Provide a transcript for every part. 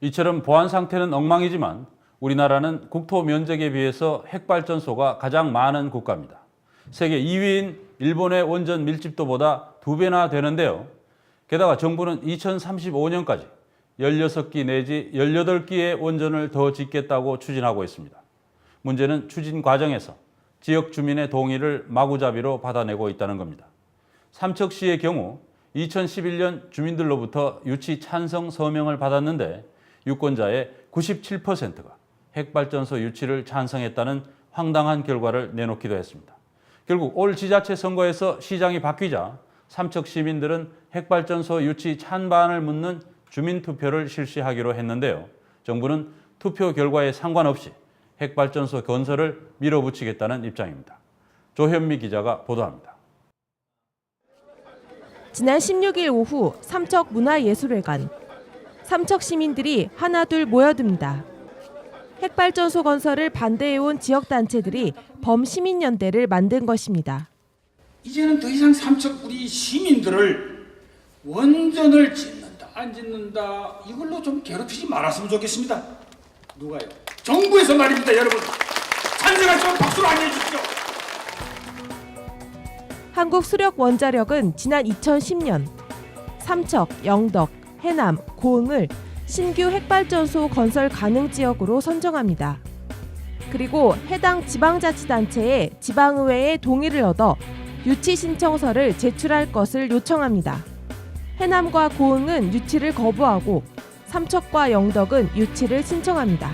이처럼 보안 상태는 엉망이지만 우리나라는 국토 면적에 비해서 핵발전소가 가장 많은 국가입니다. 세계 2위인 일본의 원전 밀집도보다 2배나 되는데요. 게다가 정부는 2035년까지 16기 내지 18기의 원전을 더 짓겠다고 추진하고 있습니다. 문제는 추진 과정에서 지역 주민의 동의를 마구잡이로 받아내고 있다는 겁니다. 삼척시의 경우 2011년 주민들로부터 유치 찬성 서명을 받았는데 유권자의 97%가 핵발전소 유치를 찬성했다는 황당한 결과를 내놓기도 했습니다. 결국 올 지자체 선거에서 시장이 바뀌자 삼척 시민들은 핵발전소 유치 찬반을 묻는 주민투표를 실시하기로 했는데요. 정부는 투표 결과에 상관없이 핵발전소 건설을 밀어붙이겠다는 입장입니다. 조현미 기자가 보도합니다. 지난 16일 오후 삼척문화예술회관. 삼척 시민들이 하나둘 모여듭니다. 핵발전소 건설을 반대해온 지역단체들이 범시민연대를 만든 것입니다. 이제는 더 이상 삼척 우리 시민들을 원전을 짓는다 안 짓는다 이걸로 좀 괴롭히지 말았으면 좋겠습니다. 누가요? 정부에서 말입니다. 여러분 찬성하시면 박수로 안내해 주십시오. 한국수력원자력은 지난 2010년 삼척, 영덕, 해남, 고흥을 신규 핵발전소 건설 가능 지역으로 선정합니다. 그리고 해당 지방자치단체의 지방의회의 동의를 얻어 유치 신청서를 제출할 것을 요청합니다. 해남과 고흥은 유치를 거부하고 삼척과 영덕은 유치를 신청합니다.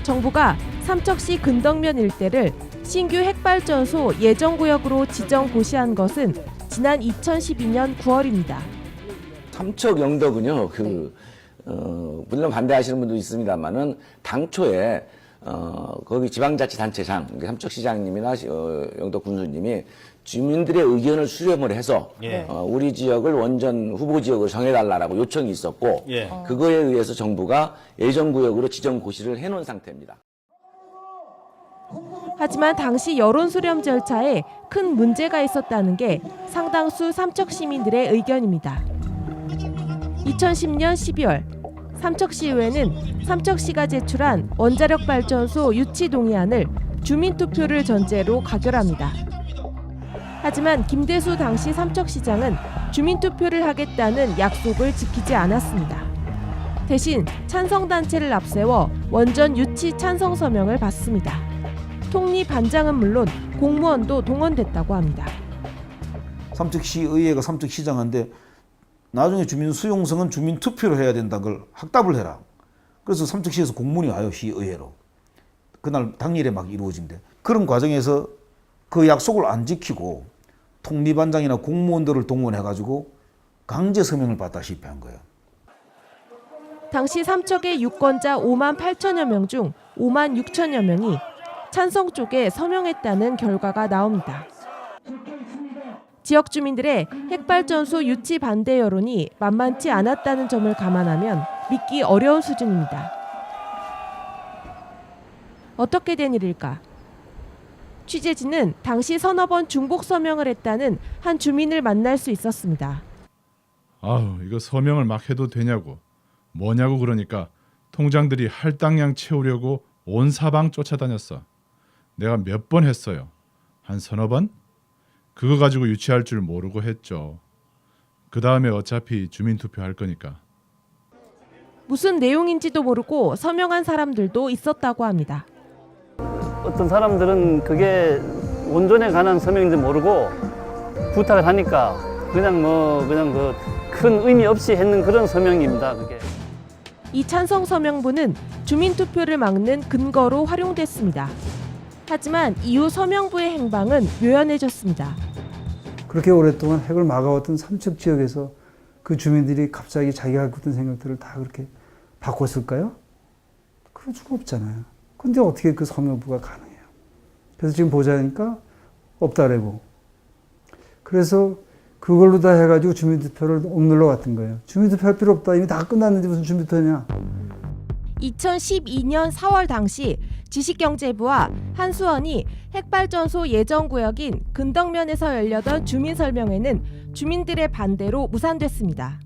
정부가 삼척시 근덕면 일대를 신규 핵발전소 예정구역으로 지정 고시한 것은 지난 2012년 9월입니다. 삼척 영덕은요, 물론 반대하시는 분도 있습니다만은 당초에 거기 지방자치단체장, 삼척시장님이나 영덕 군수님이 주민들의 의견을 수렴을 해서 우리 지역을 원전 후보 지역으로 정해달라고 요청이 있었고 그거에 의해서 정부가 예정구역으로 지정 고시를 해놓은 상태입니다. 하지만 당시 여론 수렴 절차에 큰 문제가 있었다는 게 상당수 삼척 시민들의 의견입니다. 2010년 12월 삼척시의회는 삼척시가 제출한 원자력 발전소 유치 동의안을 주민투표를 전제로 가결합니다. 하지만 김대수 당시 삼척시장은 주민투표를 하겠다는 약속을 지키지 않았습니다. 대신 찬성단체를 앞세워 원전 유치 찬성 서명을 받습니다. 통리반장은 물론 공무원도 동원됐다고 합니다. 삼척시의회가 삼척시장한테 나중에 주민 수용성은 주민 투표를 해야 된다는 걸 확답을 해라. 그래서 삼척시에서 공문이 와요, 시의회로. 그날 당일에 막 이루어진대. 그런 과정에서 그 약속을 안 지키고 통리반장이나 공무원들을 동원해가지고 강제 서명을 받다시피 한 거예요. 당시 삼척의 유권자 5만 8천여 명 중 5만 6천여 명이 찬성 쪽에 서명했다는 결과가 나옵니다. 지역 주민들의 핵발전소 유치 반대 여론이 만만치 않았다는 점을 감안하면 믿기 어려운 수준입니다. 어떻게 된 일일까? 취재진은 당시 서너 번 중복 서명을 했다는 한 주민을 만날 수 있었습니다. 아우, 이거 서명을 막 해도 되냐고. 뭐냐고 그러니까 통장들이 할당량 채우려고 온 사방 쫓아다녔어. 내가 몇 번 했어요. 한 서너 번? 그거 가지고 유치할 줄 모르고 했죠. 그 다음에 어차피 주민투표 할 거니까. 무슨 내용인지도 모르고 서명한 사람들도 있었다고 합니다. 어떤 사람들은 그게 원전에 관한 서명인지 모르고 부탁을 하니까 그냥 큰 의미 없이 했는 그런 서명입니다. 그게. 이 찬성 서명부는 주민투표를 막는 근거로 활용됐습니다. 하지만 이후 서명부의 행방은 묘연해졌습니다. 그렇게 오랫동안 핵을 막아왔던 삼척 지역에서 그 주민들이 갑자기 자기가 갖고 있던 생각들을 다 그렇게 바꿨을까요? 그럴 수가 없잖아요. 근데 어떻게 그 서명부가 가능해요? 그래서 지금 보자니까 없다래고. 그래서 그걸로 다 해가지고 주민투표를 억눌러 왔던 거예요. 주민투표 할 필요 없다. 이미 다 끝났는데 무슨 주민투표냐. 2012년 4월 당시 지식경제부와 한수원이 핵발전소 예정구역인 근덕면에서 열려던 주민설명회는 주민들의 반대로 무산됐습니다.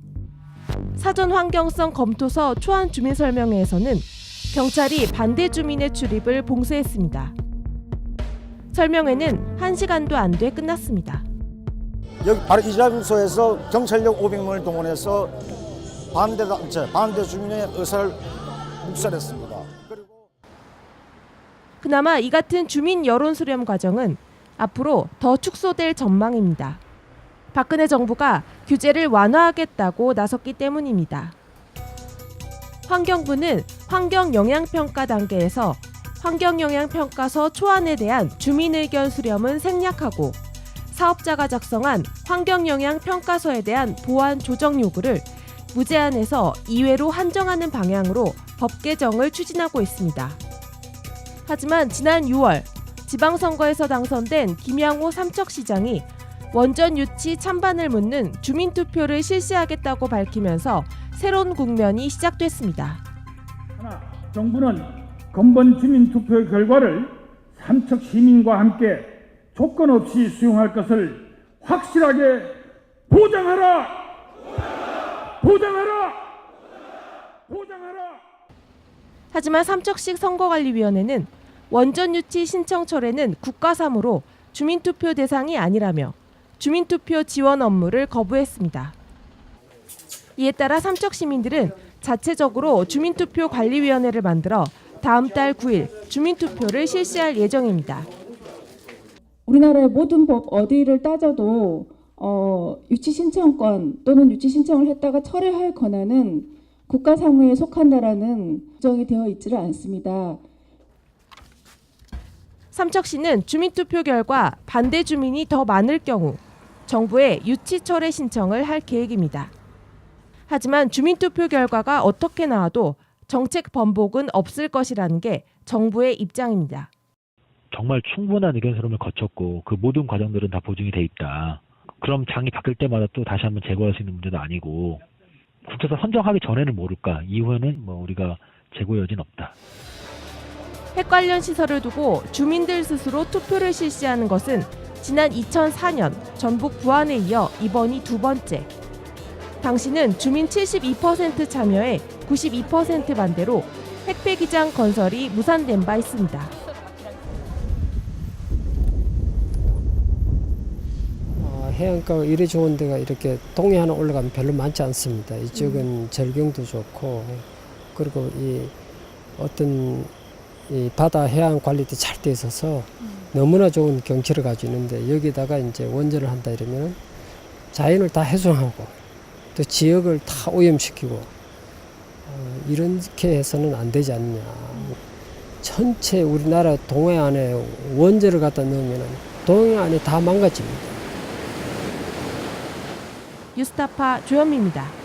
사전 환경성 검토서 초안 주민 설명회에서는 경찰이 반대 주민의 출입을 봉쇄했습니다. 설명회는 1시간도 안 돼 끝났습니다. 여기 바로 이 장소에서 경찰력 500명을 동원해서 반대 주민의 의사를 묵살했습니다. 그나마 이 같은 주민 여론 수렴 과정은 앞으로 더 축소될 전망입니다. 박근혜 정부가 규제를 완화하겠다고 나섰기 때문입니다. 환경부는 환경영향평가 단계에서 환경영향평가서 초안에 대한 주민 의견 수렴은 생략하고 사업자가 작성한 환경영향평가서에 대한 보완 조정 요구를 무제한에서 2회로 한정하는 방향으로 법 개정을 추진하고 있습니다. 하지만 지난 6월 지방선거에서 당선된 김양호 삼척시장이 원전 유치 찬반을 묻는 주민투표를 실시하겠다고 밝히면서 새로운 국면이 시작됐습니다. 하나, 정부는 근본 주민투표 결과를 삼척 시민과 함께 조건 없이 수용할 것을 확실하게 보장하라! 보장하라! 보장하라! 하지만 삼척시 선거관리위원회는 원전 유치 신청 철회는 국가사무로 주민투표 대상이 아니라며 주민투표 지원 업무를 거부했습니다. 이에 따라 삼척 시민들은 자체적으로 주민투표 관리위원회를 만들어 다음 달 9일 주민투표를 실시할 예정입니다. 우리나라의 모든 법 어디를 따져도 유치 신청권 또는 유치 신청을 했다가 철회할 권한은 국가사무에 속한다라는 규정이 되어 있지를 않습니다. 삼척시는 주민투표 결과 반대 주민이 더 많을 경우 정부에 유치 철회 신청을 할 계획입니다. 하지만 주민투표 결과가 어떻게 나와도 정책 번복은 없을 것이라는 게 정부의 입장입니다. 정말 충분한 의견 수렴을 거쳤고 그 모든 과정들은 다 보증이 돼 있다. 그럼 장이 바뀔 때마다 또 다시 한번 재고할 수 있는 문제도 아니고 국회에서 선정하기 전에는 모를까 이후에는 우리가 재고의 여지는 없다. 핵 관련 시설을 두고 주민들 스스로 투표를 실시하는 것은 지난 2004년 전북 부안에 이어 이번이 두 번째. 당시는 주민 72% 참여에 92% 반대로 핵폐기장 건설이 무산된 바 있습니다. 해안가가 이리 좋은 데가 이렇게 동해 하나 올라가면 별로 많지 않습니다. 이쪽은 절경도 좋고 그리고 이 어떤 이 바다 해안 관리도 잘 돼 있어서 너무나 좋은 경치를 가지고 있는데 여기다가 이제 원전을 한다 이러면 자연을 다 훼손하고 또 지역을 다 오염시키고 이렇게 해서는 안 되지 않느냐. 전체 우리나라 동해안에 원전을 갖다 넣으면 동해안이 다 망가집니다. 뉴스타파 조현미입니다.